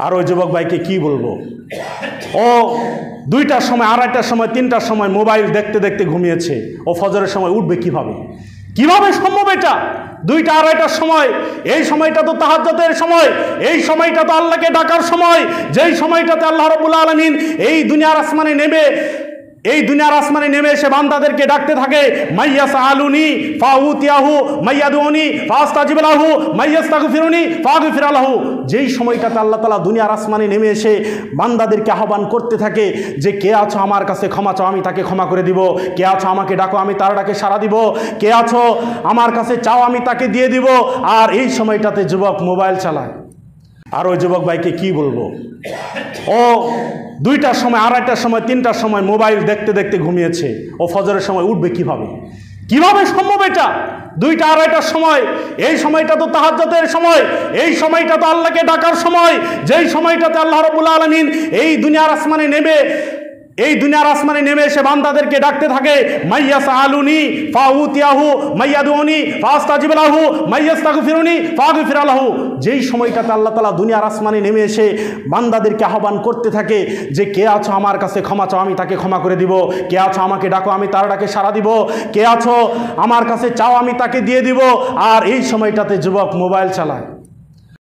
আর ওই যুবক ভাইকে কি বলবো, ও 2টার সময়, 2:30টার সময়, 3টার সময় মোবাইল দেখতে দেখতে ঘুমিয়েছে। ও ফজরের সময় উঠবে কিভাবে? কিভাবে সম্ভব এটা? 2টা 2:30টার সময়, এই সময়টা তো তাহাজ্জুদের সময়, এই সময়টা তো আল্লাহকে ডাকার সময়, যেই সময়টাতে আল্লাহ রাব্বুল আলামিন এই দুনিয়ার আসমানে নেমে এসে বান্দাদেরকে ডাকতে থাকে, মাইয়াসআলুনি ফাউতিয়াহু, মাইয়াদুনি ফাস্তাজিব লাহু, মাইয়াস্তাগফিরুনি ফাগফির লাহু। যেই সময়টাতে আল্লাহ তাআলা দুনিয়ার আসমানে নেমে এসে বান্দাদেরকে আহ্বান করতে থাকে যে কে আছো আমার কাছে ক্ষমা চাও, আমি তাকে ক্ষমা করে দিব। কে আছো আমাকে ডাকো, আমি তার ডাকে সাড়া দিব। কে আছো আমার কাছে চাও, আমি তাকে দিয়ে দিব। আর এই সময়টাতে যুবক মোবাইল চালায়। আর ওই যুবক ভাইকে কি বলবো, ও 2টার সময়, 2:30টার সময়, 3টার সময় মোবাইল দেখতে দেখতে ঘুমিয়েছে। ও ফজরের সময় উঠবে কিভাবে? কিভাবে সম্ভব এটা? 2টা 2:30টার সময়, এই সময়টা তো তাহাজ্জুদের সময়, এই সময়টা তো আল্লাহকে ডাকার সময়, যেই সময়টাতে আল্লাহ রাব্বুল আলামিন এই দুনিয়ার আসমানে নেমে এসে বান্দাদেরকে ডাকতে থাকে, মাইয়াসআলুনি ফাউতিয়াহু, মাইয়াদুনি ফাস্তাজিব লাহু, মাইয়াস্তাগফিরুনি ফাগফির লাহু। যেই সময়টাতে আল্লাহ তাআলা দুনিয়ার আসমানে নেমে এসে বান্দাদেরকে আহ্বান করতে থাকে যে কে আছো আমার কাছে ক্ষমা চাও, আমি তাকে ক্ষমা করে দিব। কে আছো আমাকে ডাকো, আমি তার ডাকে সাড়া দিব। কে আছো আমার কাছে চাও, আমি তাকে দিয়ে দিব। আর এই সময়টাতে যুবক মোবাইল চালায়।